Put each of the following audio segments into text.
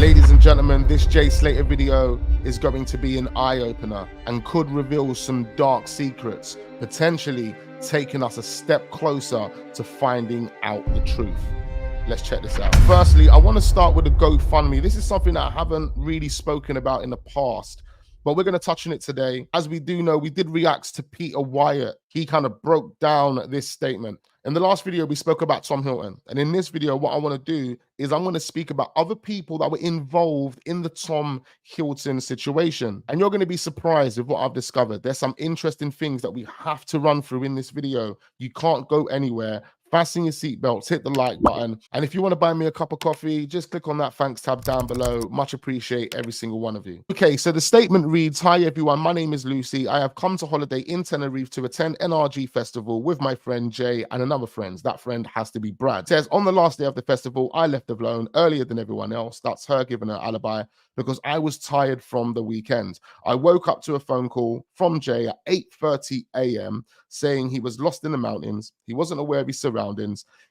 Ladies and gentlemen, this Jay Slater video is going to be an eye-opener and could reveal some dark secrets, potentially taking us a step closer to finding out the truth. Let's check this out. Firstly, I want to start with the GoFundMe. This is something that I haven't really spoken about in the past, but we're going to touch on it today. As we do know, we did react to Peter Wyatt. He kind of broke down this statement. In the last video, we spoke about Tom Hilton. And in this video, what I want to do is I'm going to speak about other people that were involved in the Tom Hilton situation. And you're going to be surprised with what I've discovered. There's some interesting things that we have to run through in this video. You can't go anywhere. Fasten your seatbelts, hit the like button. And if you want to buy me a cup of coffee, just click on that thanks tab down below. Much appreciate every single one of you. Okay, so the statement reads, "Hi everyone, my name is Lucy. I have come to holiday in Tenerife to attend NRG Festival with my friend Jay and another friend. That friend has to be Brad. It says, on the last day of the festival, I left alone earlier than everyone else. That's her giving her alibi because I was tired from the weekend. I woke up to a phone call from Jay at 8:30 a.m. saying he was lost in the mountains. He wasn't aware of his surroundings.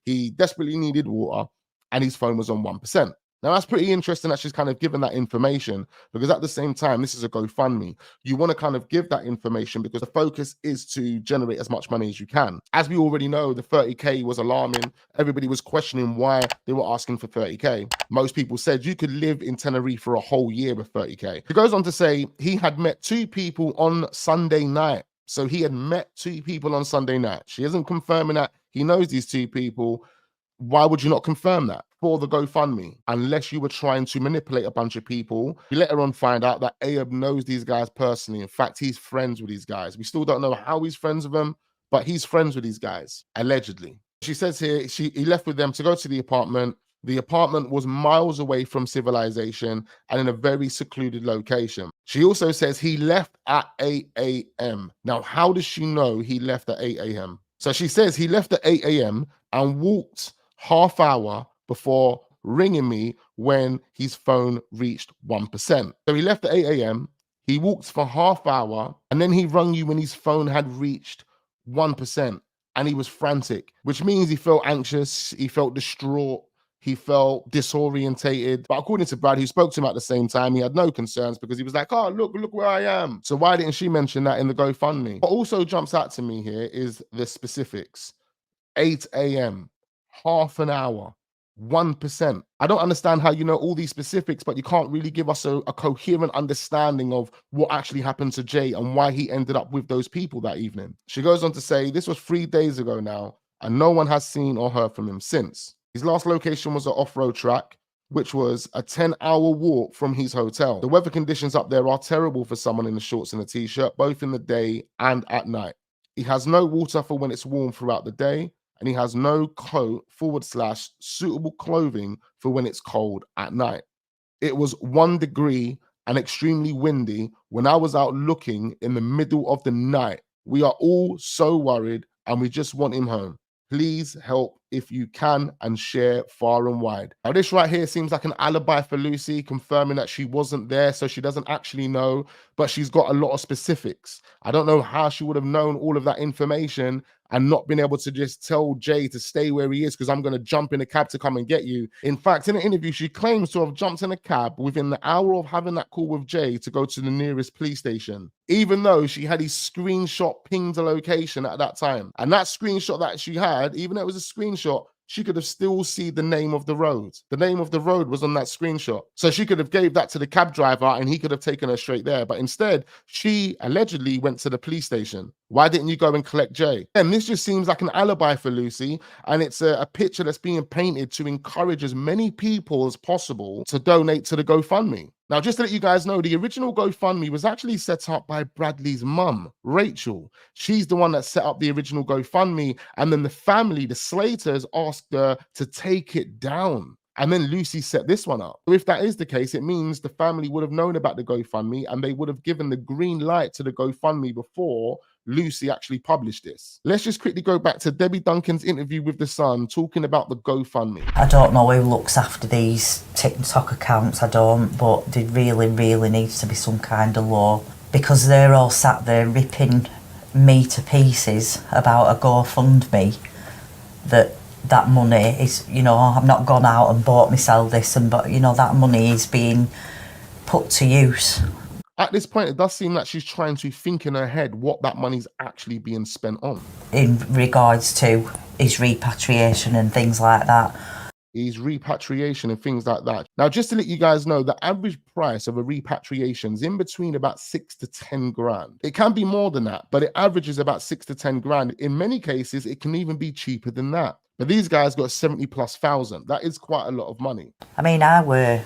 He desperately needed water and his phone was on 1%. Now, that's pretty interesting that she's kind of given that information, because at the same time, this is a GoFundMe. You want to kind of give that information because the focus is to generate as much money as you can. As we already know, the 30K was alarming. Everybody was questioning why they were asking for 30K. Most people said you could live in Tenerife for a whole year with 30K. It goes on to say he had met two people on Sunday night. So he had met two people on Sunday night. She isn't confirming that he knows these two people. Why would you not confirm that for the GoFundMe? Unless you were trying to manipulate a bunch of people. You later on find out that Ayub knows these guys personally. In fact, he's friends with these guys. We still don't know how he's friends with them, but he's friends with these guys, allegedly. She says here he left with them to go to the apartment. The apartment was miles away from civilization and in a very secluded location. She also says he left at 8 a.m. Now, how does she know he left at 8 a.m.? So she says he left at 8 a.m. and walked half hour before ringing me when his phone reached 1%. So he left at 8 a.m., he walked for half hour, and then he rung you when his phone had reached 1%. And he was frantic, which means he felt anxious, he felt distraught, he felt disorientated. But according to Brad, who spoke to him at the same time, he had no concerns because he was like, oh, look where I am. So why didn't she mention that in the GoFundMe? What also jumps out to me here is the specifics. 8 a.m., half an hour, 1%. I don't understand how you know all these specifics, but you can't really give us a coherent understanding of what actually happened to Jay and why he ended up with those people that evening. She goes on to say, this was 3 days ago now, and no one has seen or heard from him since. His last location was an off-road track, which was a 10-hour walk from his hotel. The weather conditions up there are terrible for someone in the shorts and a t-shirt, both in the day and at night. He has no water for when it's warm throughout the day, and he has no coat / suitable clothing for when it's cold at night. It was 1 degree and extremely windy when I was out looking in the middle of the night. We are all so worried and we just want him home. Please help if you can and share far and wide." Now, this right here seems like an alibi for Lucy, confirming that she wasn't there, so she doesn't actually know, but she's got a lot of specifics. I don't know how she would have known all of that information and not been able to just tell Jay to stay where he is because I'm going to jump in a cab to come and get you. In fact, in an interview, she claims to have jumped in a cab within the hour of having that call with Jay to go to the nearest police station, even though she had his screenshot pinged the location at that time. And that screenshot that she had, even though it was a screenshot, she could have still seen the name of the road. The name of the road was on that screenshot. So she could have gave that to the cab driver and he could have taken her straight there. But instead, she allegedly went to the police station. Why didn't you go and collect Jay? And this just seems like an alibi for Lucy. And it's a picture that's being painted to encourage as many people as possible to donate to the GoFundMe. Now, just to let you guys know, the original GoFundMe was actually set up by Bradley's mum, Rachel. She's the one that set up the original GoFundMe. And then the family, the Slaters, asked her to take it down. And then Lucy set this one up. So if that is the case, it means the family would have known about the GoFundMe and they would have given the green light to the GoFundMe before Lucy actually published this. Let's just quickly go back to Debbie Duncan's interview with The Sun talking about the GoFundMe. I don't know who looks after these TikTok accounts, I don't, but there really needs to be some kind of law, because they're all sat there ripping me to pieces about a GoFundMe that that money is, you know, I've not gone out and bought myself this, and but you know that money is being put to use. At this point, it does seem like she's trying to think in her head what that money's actually being spent on. In regards to his repatriation and things like that. His repatriation and things like that. Now, just to let you guys know, the average price of a repatriation is in between about 6 to 10 grand. It can be more than that, but it averages about 6 to 10 grand. In many cases, it can even be cheaper than that. But these guys got 70 plus thousand. That is quite a lot of money. I mean, I were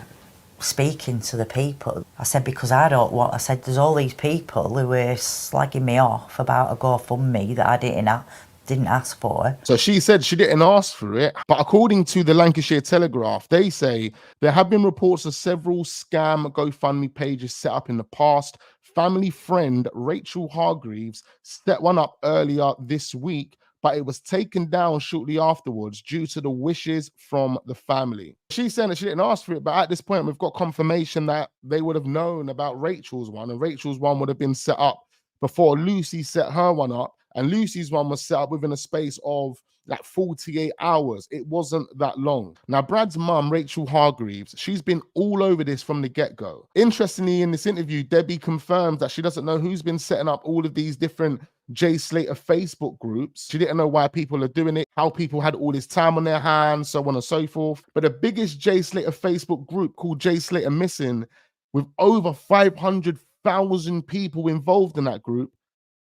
speaking to the people. I said, because I don't want, I said, there's all these people who were slagging me off about a GoFundMe that I didn't ask for. So she said she didn't ask for it, but according to the Lancashire Telegraph, they say there have been reports of several scam GoFundMe pages set up in the past. Family friend Rachel Hargreaves set one up earlier this week, but it was taken down shortly afterwards due to the wishes from the family. She's saying that she didn't ask for it, but at this point, we've got confirmation that they would have known about Rachel's one, and Rachel's one would have been set up before Lucy set her one up. And Lucy's one was set up within a space of like 48 hours. It wasn't that long. Now, Brad's mum, Rachel Hargreaves, she's been all over this from the get-go. Interestingly, in this interview, Debbie confirms that she doesn't know who's been setting up all of these different Jay Slater Facebook groups. She didn't know why people are doing it, how people had all this time on their hands, so on and so forth. But the biggest Jay Slater Facebook group called Jay Slater Missing, with over 500,000 people involved in that group,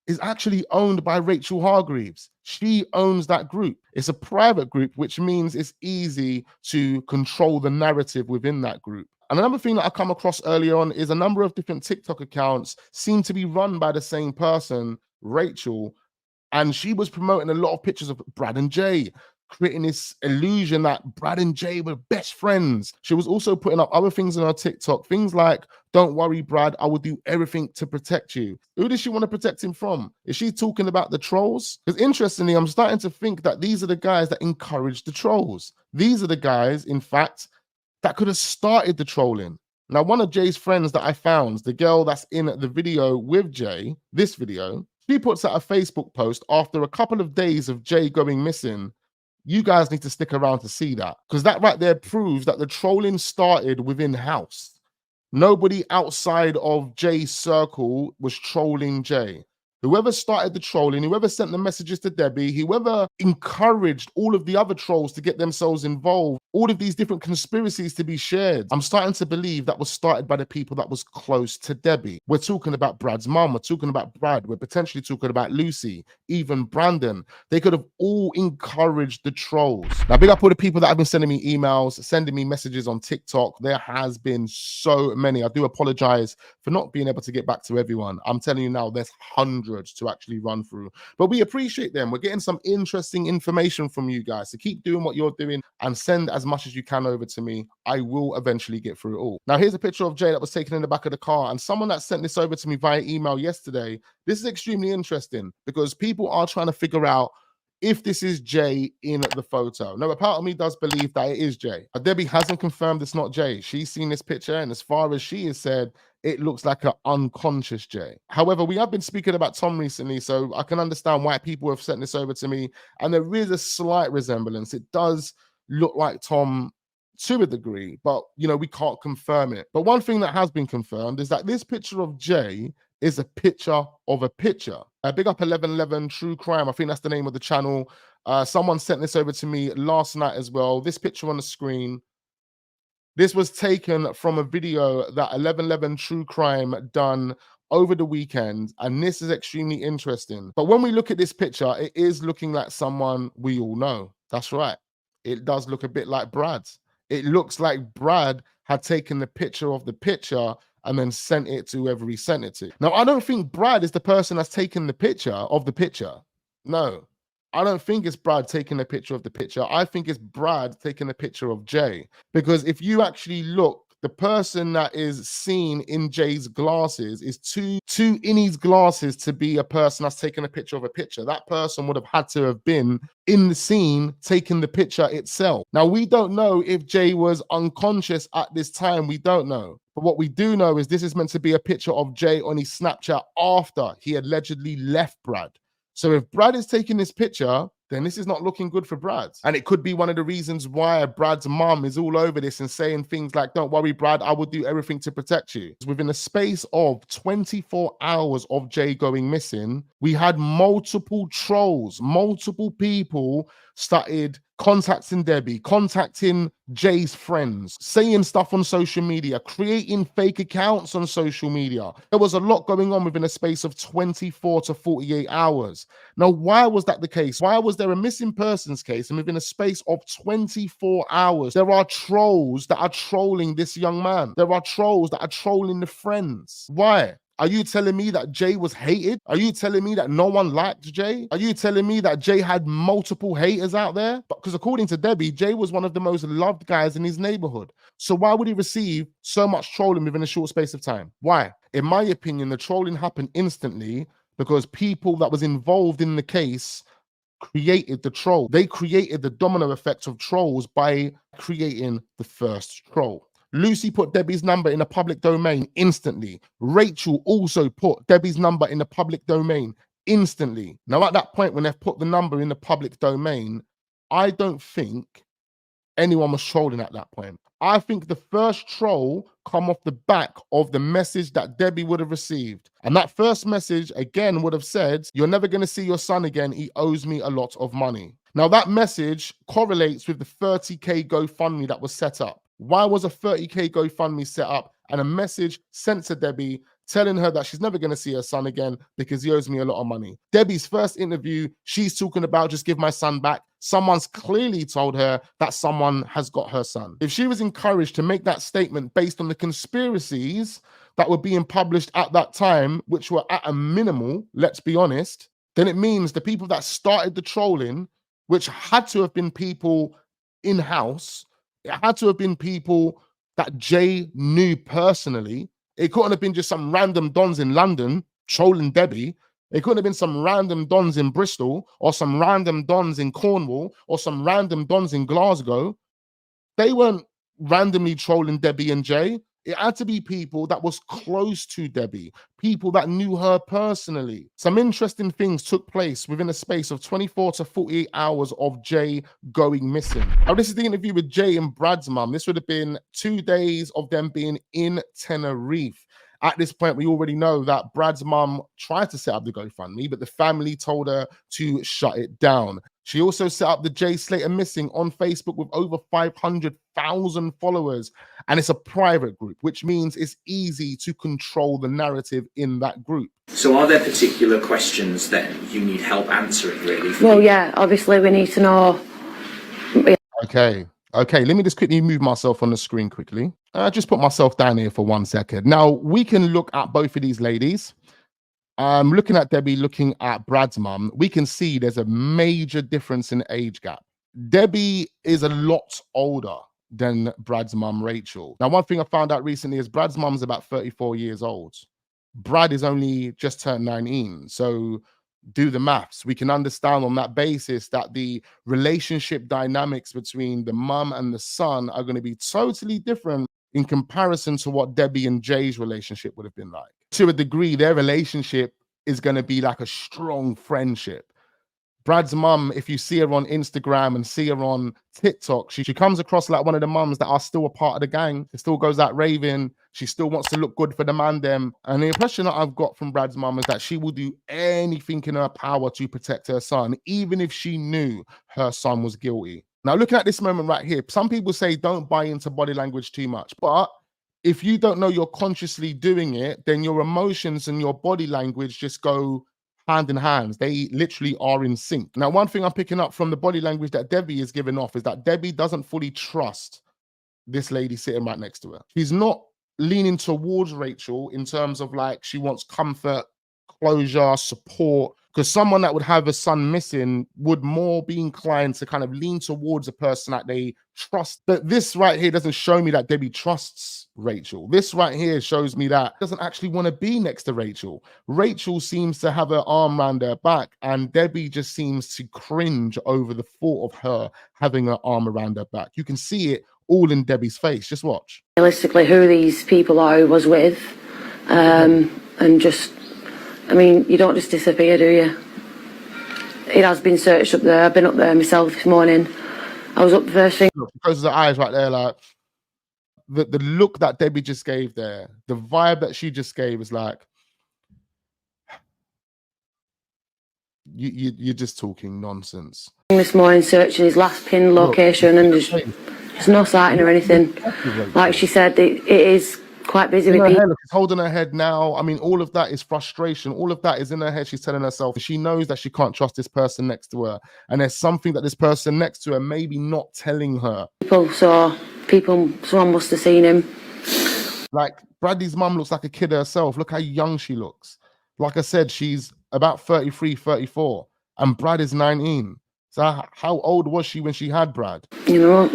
is actually owned by Rachel Hargreaves. She owns that group. It's a private group, which means it's easy to control the narrative within that group. And another thing that I come across earlier on is a number of different TikTok accounts seem to be run by the same person, Rachel, and she was promoting a lot of pictures of Brad and Jay, creating this illusion that Brad and Jay were best friends. She was also putting up other things on her TikTok, things like, don't worry, Brad, I will do everything to protect you. Who does she want to protect him from? Is she talking about the trolls? Because interestingly, I'm starting to think that these are the guys that encourage the trolls. These are the guys, in fact, that could have started the trolling. Now, one of Jay's friends that I found, the girl that's in the video with Jay, this video, she puts out a Facebook post after a couple of days of Jay going missing. You guys need to stick around to see that, because that right there proves that the trolling started within house. Nobody outside of Jay's circle was trolling Jay. Whoever started the trolling, whoever sent the messages to Debbie, whoever encouraged all of the other trolls to get themselves involved, all of these different conspiracies to be shared, I'm starting to believe that was started by the people that was close to Debbie. We're talking about Brad's mom, we're talking about Brad, we're potentially talking about Lucy, even Brandon. They could have all encouraged the trolls. Now, big up all the people that have been sending me emails, sending me messages on TikTok. There has been so many. I do apologize for not being able to get back to everyone. I'm telling you now, there's hundreds to actually run through, but we appreciate them. We're getting some interesting information from you guys, so keep doing what you're doing and send as much as you can over to me. I will eventually get through it all. Now, here's a picture of Jay that was taken in the back of the car, and someone that sent this over to me via email yesterday. This is extremely interesting because people are trying to figure out if this is Jay in the photo. Now, a part of me does believe that it is Jay. Debbie hasn't confirmed it's not Jay. She's seen this picture, and as far as she has said, it looks like an unconscious Jay. However, we have been speaking about Tom recently, so I can understand why people have sent this over to me, and there is a slight resemblance. It does look like Tom to a degree, but, you know, we can't confirm it. But one thing that has been confirmed is that this picture of Jay is a picture of a picture. Big up 1111 True Crime. I think that's the name of the channel. Someone sent this over to me last night as well. This picture on the screen, this was taken from a video that 1111 True Crime done over the weekend, and this is extremely interesting. But when we look at this picture, it is looking like someone we all know. That's right. It does look a bit like Brad. It looks like Brad had taken the picture of the picture and then sent it to whoever he sent it to. Now, I don't think Brad is the person that's taken the picture of the picture. No, I don't think it's Brad taking a picture of the picture. I think it's Brad taking a picture of Jay. Because if you actually look, the person that is seen in Jay's glasses is too in his glasses to be a person that's taking a picture of a picture. That person would have had to have been in the scene taking the picture itself. Now, we don't know if Jay was unconscious at this time. We don't know. But what we do know is this is meant to be a picture of Jay on his Snapchat after he allegedly left Brad. So if Brad is taking this picture, then this is not looking good for Brad. And it could be one of the reasons why Brad's mum is all over this and saying things like, don't worry, Brad, I will do everything to protect you. Within a space of 24 hours of Jay going missing, we had multiple trolls, multiple people started contacting Debbie, contacting Jay's friends, saying stuff on social media, creating fake accounts on social media. There was a lot going on within a space of 24 to 48 hours. Now, why was that the case? Why was there a missing persons case and within a space of 24 hours, there are trolls that are trolling this young man? There are trolls that are trolling the friends. Why? Are you telling me that Jay was hated? Are you telling me that no one liked Jay? Are you telling me that Jay had multiple haters out there? Because according to Debbie, Jay was one of the most loved guys in his neighborhood. So why would he receive so much trolling within a short space of time? Why? In my opinion, the trolling happened instantly because people that was involved in the case created the troll. They created the domino effect of trolls by creating the first troll. Lucy put Debbie's number in the public domain instantly. Rachel also put Debbie's number in the public domain instantly. Now, at that point, when they've put the number in the public domain, I don't think anyone was trolling at that point. I think the first troll come off the back of the message that Debbie would have received. And that first message, again, would have said, you're never going to see your son again. He owes me a lot of money. Now, that message correlates with the 30K GoFundMe that was set up. Why was a 30K GoFundMe set up and a message sent to Debbie telling her that she's never going to see her son again because he owes me a lot of money? Debbie's first interview, she's talking about just give my son back. Someone's clearly told her that someone has got her son. If she was encouraged to make that statement based on the conspiracies that were being published at that time, which were at a minimal, let's be honest, then it means the people that started the trolling, which had to have been people in-house, it had to have been people that Jay knew personally. It couldn't have been just some random dons in London trolling Debbie. It couldn't have been some random dons in Bristol or some random dons in Cornwall or some random dons in Glasgow. They weren't randomly trolling Debbie and Jay. It had to be people that was close to Debbie, people that knew her personally. Some interesting things took place within a space of 24 to 48 hours of Jay going missing. Now, this is the interview with Jay and Brad's mum. This would have been 2 days of them being in Tenerife. At this point, we already know that Brad's mum tried to set up the GoFundMe, but the family told her to shut it down. She also set up the Jay Slater Missing on Facebook with over 500,000 followers. And it's a private group, which means it's easy to control the narrative in that group. So are there particular questions that you need help answering, really? Well, yeah, obviously we need to know. Okay, let me just quickly move myself on the screen quickly. Just put myself down here for 1 second. Now, we can look at both of these ladies. Looking at Debbie, looking at Brad's mum, we can see there's a major difference in age gap. Debbie is a lot older than Brad's mum, Rachel. Now, one thing I found out recently is Brad's mum's about 34 years old. Brad is only just turned 19. So do the maths. We can understand on that basis that the relationship dynamics between the mum and the son are going to be totally different in comparison to what Debbie and Jay's relationship would have been like. To a degree, their relationship is going to be like a strong friendship. Brad's mum, if you see her on Instagram and see her on TikTok, she comes across like one of the mums that are still a part of the gang. She still goes out raving. She still wants to look good for the man them. And the impression that I've got from Brad's mum is that she will do anything in her power to protect her son, even if she knew her son was guilty. Now, looking at this moment right here, some people say don't buy into body language too much. But if you don't know you're consciously doing it, then your emotions and your body language just go hand in hand. They literally are in sync. Now, one thing I'm picking up from the body language that Debbie is giving off is that Debbie doesn't fully trust this lady sitting right next to her. She's not leaning towards Rachel in terms of like she wants comfort, closure, support, because someone that would have a son missing would more be inclined to kind of lean towards a person that they trust. But this right here doesn't show me that Debbie trusts Rachel. This right here shows me that doesn't actually want to be next to Rachel. Rachel seems to have her arm around her back, and Debbie just seems to cringe over the thought of her having her arm around her back. You can see it all in Debbie's face. Just watch. Realistically, who these people are who was with, and just, I mean, you don't just disappear, do you? it has been searched up there. I've been up there myself this morning. I was up the first thing. Look, she closes her eyes right there, like the look that Debbie just gave there, the vibe that she just gave is like, you're just talking nonsense. This morning, searching his last pin location, and there's no sighting or anything. Like she said, it is quite busy with people. She's holding her head now. I mean, all of that is frustration. All of that is in her head. She's telling herself she knows that she can't trust this person next to her, and there's something that this person next to her maybe not telling her. Someone must have seen him. Like, Bradley's mum looks like a kid herself. Look how young she looks. Like I said, she's about 33, 34, and Brad is 19. So how old was she when she had Brad? You know,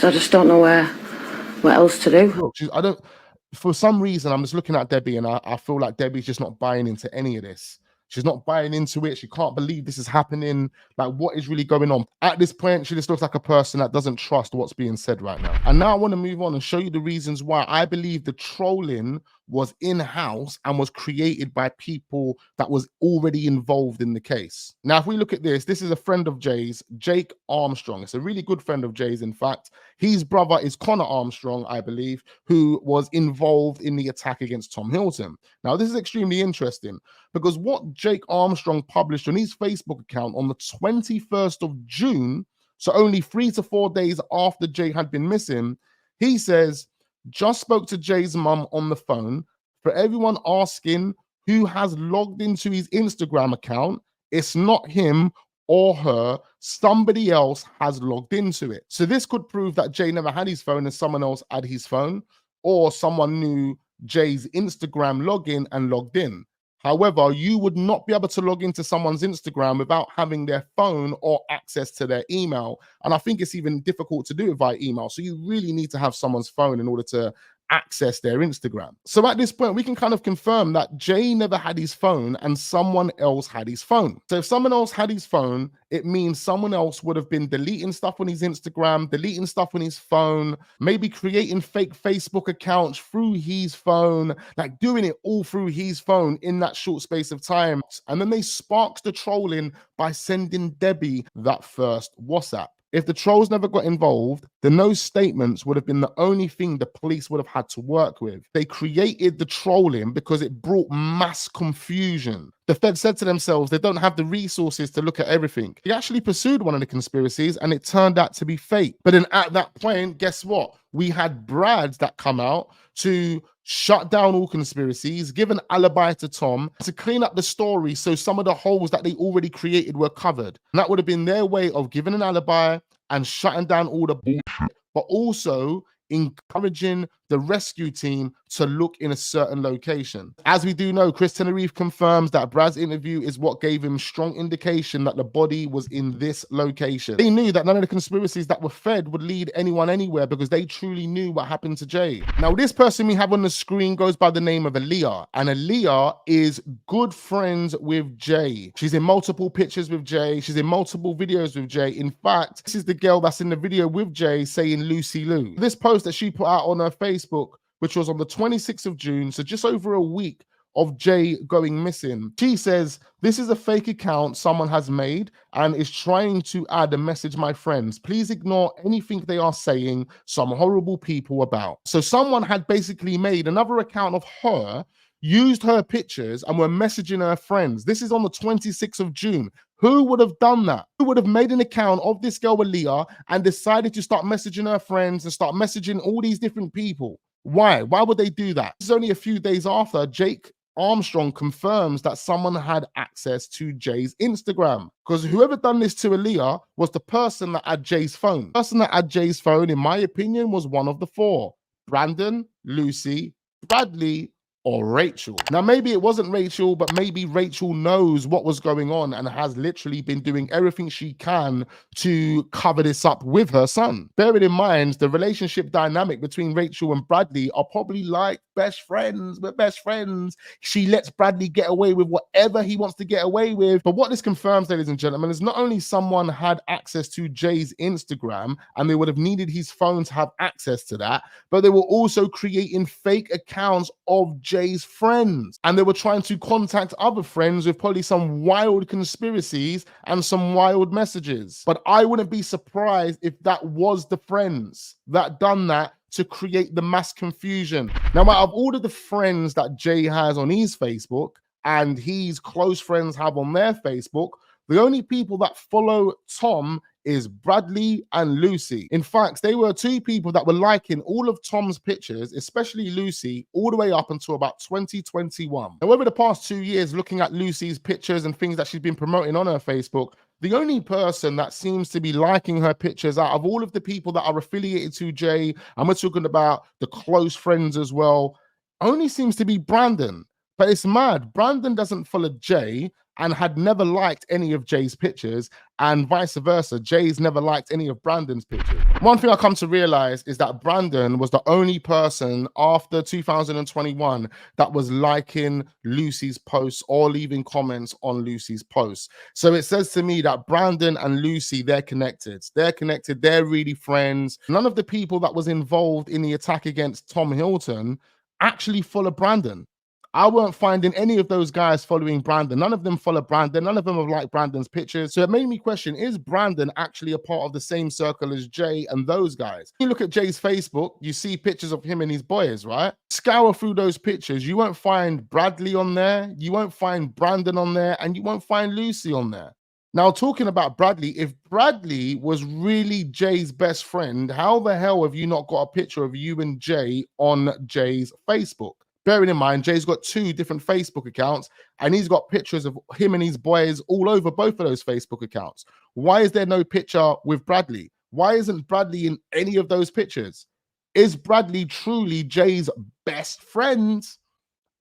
I just don't know what else to do. Look, for some reason, I'm just looking at Debbie, and I feel like Debbie's just not buying into any of this. She's not buying into it. She can't believe this is happening. Like, what is really going on? At this point, she just looks like a person that doesn't trust what's being said right now. And now I want to move on and show you the reasons why I believe the trolling was in-house and was created by people that was already involved in the case. Now, if we look at this is a friend of Jay's, Jake Armstrong. It's a really good friend of Jay's, in fact. His brother is Connor Armstrong, I believe, who was involved in the attack against Tom Hilton. Now, this is extremely interesting because what Jake Armstrong published on his Facebook account on the 21st of June, so only 3 to 4 days after Jay had been missing, he says, just spoke to Jay's mum on the phone. For everyone asking who has logged into his Instagram account, it's not him or her. Somebody else has logged into it. So this could prove that Jay never had his phone and someone else had his phone, or someone knew Jay's Instagram login and logged in. However, you would not be able to log into someone's Instagram without having their phone or access to their email. And I think it's even difficult to do it via email. So you really need to have someone's phone in order to access their Instagram. So at this point, we can kind of confirm that Jay never had his phone and someone else had his phone. So if someone else had his phone, it means someone else would have been deleting stuff on his Instagram, deleting stuff on his phone, maybe creating fake Facebook accounts through his phone, like doing it all through his phone in that short space of time. And then they sparked the trolling by sending Debbie that first WhatsApp. If the trolls never got involved, then those statements would have been the only thing the police would have had to work with. They created the trolling because it brought mass confusion. The Fed said to themselves they don't have the resources to look at everything. They actually pursued one of the conspiracies and it turned out to be fake. But then at that point, guess what? We had Brads that come out to shut down all conspiracies, give an alibi to Tom, to clean up the story so some of the holes that they already created were covered. And that would have been their way of giving an alibi and shutting down all the bullshit, but also encouraging the rescue team to look in a certain location. As we do know, Chris Tenerife confirms that Brad's interview is what gave him strong indication that the body was in this location. They knew that none of the conspiracies that were fed would lead anyone anywhere because they truly knew what happened to Jay. Now, this person we have on the screen goes by the name of Aaliyah, and Aaliyah is good friends with Jay. She's in multiple pictures with Jay. She's in multiple videos with Jay. In fact, this is the girl that's in the video with Jay saying Lucy Lou. This post that she put out on her Facebook, which was on the 26th of June, so just over a week of Jay going missing. She says, this is a fake account someone has made and is trying to add a message, my friends. Please ignore anything they are saying some horrible people about. So someone had basically made another account of her, used her pictures and were messaging her friends. This is on the 26th of June. Who would have done that? Who would have made an account of this girl Aaliyah and decided to start messaging her friends and start messaging all these different people? Why? Why would they do that? This is only a few days after Jake Armstrong confirms that someone had access to Jay's Instagram. Because whoever done this to Aaliyah was the person that had Jay's phone. The person that had Jay's phone, in my opinion, was one of the four. Brandon, Lucy, Bradley, or Rachel. Now, maybe it wasn't Rachel, but maybe Rachel knows what was going on and has literally been doing everything she can to cover this up with her son. Bearing in mind, the relationship dynamic between Rachel and Bradley are probably like best friends. We're best friends. She lets Bradley get away with whatever he wants to get away with. But what this confirms, ladies and gentlemen, is not only someone had access to Jay's Instagram and they would have needed his phone to have access to that, but they were also creating fake accounts of Jay Jay's friends. And they were trying to contact other friends with probably some wild conspiracies and some wild messages. But I wouldn't be surprised if that was the friends that done that to create the mass confusion. Now, out of all of the friends that Jay has on his Facebook and his close friends have on their Facebook, the only people that follow Tom is Bradley and Lucy. In fact, they were two people that were liking all of Tom's pictures, especially Lucy, all the way up until about 2021. Now, over the past 2 years, looking at Lucy's pictures and things that she's been promoting on her Facebook, the only person that seems to be liking her pictures out of all of the people that are affiliated to Jay, and we're talking about the close friends as well, only seems to be Brandon. But it's mad. Brandon doesn't follow Jay and had never liked any of Jay's pictures, and vice versa. Jay's never liked any of Brandon's pictures. One thing I come to realize is that Brandon was the only person after 2021 that was liking Lucy's posts or leaving comments on Lucy's posts. So it says to me that Brandon and Lucy, they're connected. They're connected. They're really friends. None of the people that was involved in the attack against Tom Hilton actually follow Brandon. I weren't finding any of those guys following Brandon. None of them follow Brandon. None of them have liked Brandon's pictures. So it made me question, is Brandon actually a part of the same circle as Jay and those guys? You look at Jay's Facebook, you see pictures of him and his boys, right? Scour through those pictures. You won't find Bradley on there. You won't find Brandon on there. And you won't find Lucy on there. Now, talking about Bradley, if Bradley was really Jay's best friend, how the hell have you not got a picture of you and Jay on Jay's Facebook? Bearing in mind, Jay's got 2 different Facebook accounts and he's got pictures of him and his boys all over both of those Facebook accounts. Why is there no picture with Bradley? Why isn't Bradley in any of those pictures? Is Bradley truly Jay's best friend?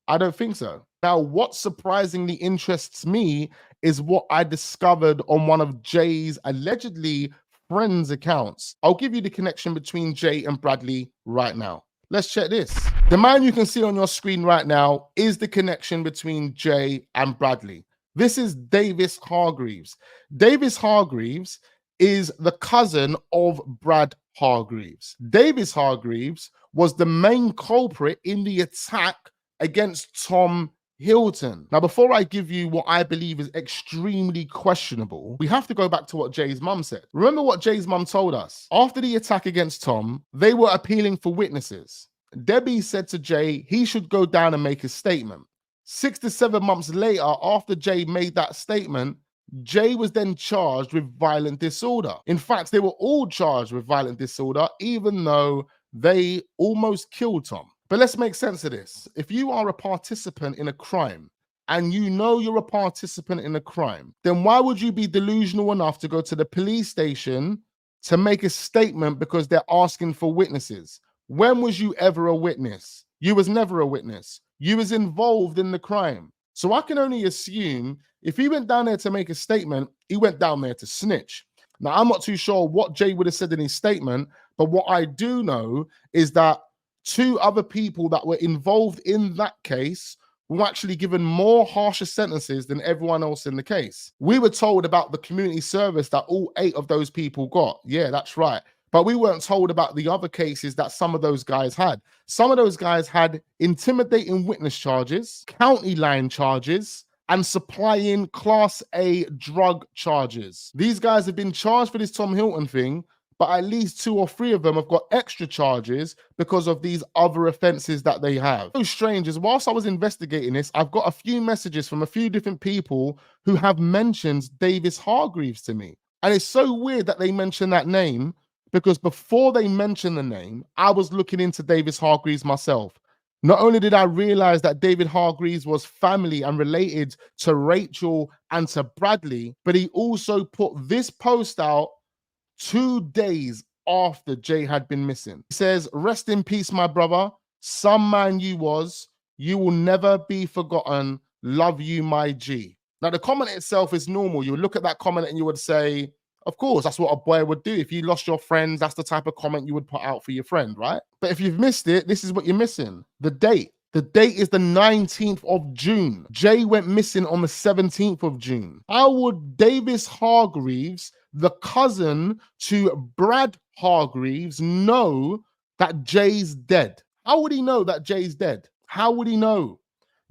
I don't think so. Now, what surprisingly interests me is what I discovered on one of Jay's allegedly friends' accounts. I'll give you the connection between Jay and Bradley right now. Let's check this. The man you can see on your screen right now is the connection between Jay and Bradley. This is Davis Hargreaves. Davis Hargreaves is the cousin of Brad Hargreaves. Davis Hargreaves was the main culprit in the attack against Tom Hilton. Now, before I give you what I believe is extremely questionable, we have to go back to what Jay's mum said. Remember what Jay's mum told us? After the attack against Tom, they were appealing for witnesses. Debbie said to Jay he should go down and make a statement. 6 to 7 months later, after Jay made that statement, Jay was then charged with violent disorder. In fact, they were all charged with violent disorder, even though they almost killed Tom. But let's make sense of this. If you are a participant in a crime and you know you're a participant in a crime, then why would you be delusional enough to go to the police station to make a statement because they're asking for witnesses? When was you ever a witness? You was never a witness. You was involved in the crime. So I can only assume if he went down there to make a statement, he went down there to snitch. Now, I'm not too sure what Jay would have said in his statement, but what I do know is that 2 other people that were involved in that case were actually given more harsher sentences than everyone else in the case. We were told about the community service that all 8 of those people got. Yeah, that's right. But we weren't told about the other cases that some of those guys had. Some of those guys had intimidating witness charges, county line charges, and supplying Class A drug charges. These guys have been charged for this Tom Hilton thing, but at least 2 or 3 of them have got extra charges because of these other offenses that they have. So strange is whilst I was investigating this, I've got a few messages from a few different people who have mentioned Davis Hargreaves to me. And it's so weird that they mention that name because before they mention the name, I was looking into Davis Hargreaves myself. Not only did I realize that David Hargreaves was family and related to Rachel and to Bradley, but he also put this post out 2 days after Jay had been missing. He says, "Rest in peace, my brother. Some man you was. You will never be forgotten. Love you, my G." Now, the comment itself is normal. You would look at that comment and you would say, of course, that's what a boy would do. If you lost your friends, that's the type of comment you would put out for your friend, right? But if you've missed it, this is what you're missing. The date. The date is the 19th of June. Jay went missing on the 17th of June. How would Davis Hargreaves, the cousin to Brad Hargreaves, know that Jay's dead? How would he know that Jay's dead? How would he know?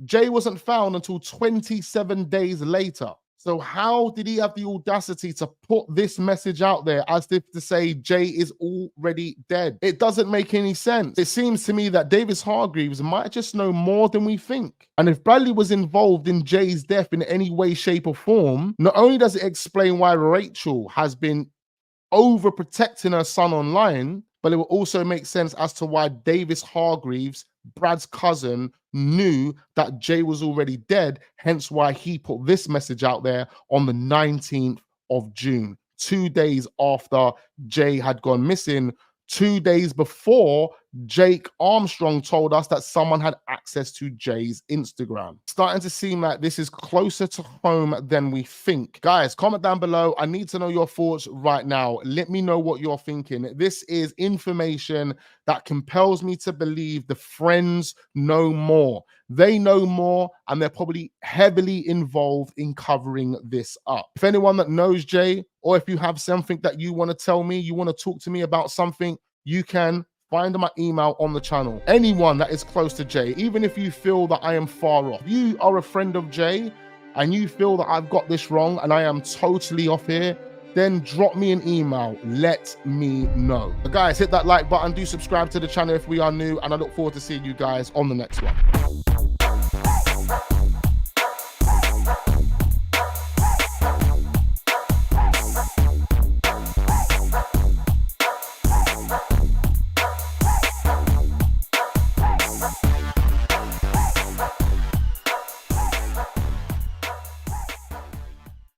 Jay wasn't found until 27 days later. So how did he have the audacity to put this message out there as if to say Jay is already dead? It doesn't make any sense. It seems to me that Davis Hargreaves might just know more than we think. And if Bradley was involved in Jay's death in any way, shape, or form, not only does it explain why Rachel has been overprotecting her son online, but it will also make sense as to why Davis Hargreaves, Brad's cousin, knew that Jay was already dead, hence why he put this message out there on the 19th of June, 2 days after Jay had gone missing, 2 days before Jake Armstrong told us that someone had access to Jay's Instagram. Starting to seem like this is closer to home than we think. Guys, comment down below. I need to know your thoughts right now. Let me know what you're thinking. This is information that compels me to believe the friends know more. They know more, and they're probably heavily involved in covering this up. If anyone that knows Jay, or if you have something that you want to tell me, you want to talk to me about something, you can find my email on the channel. Anyone that is close to Jay, even if you feel that I am far off, you are a friend of Jay and you feel that I've got this wrong and I am totally off here, then drop me an email. Let me know. But guys, hit that like button. Do subscribe to the channel if we are new, and I look forward to seeing you guys on the next one.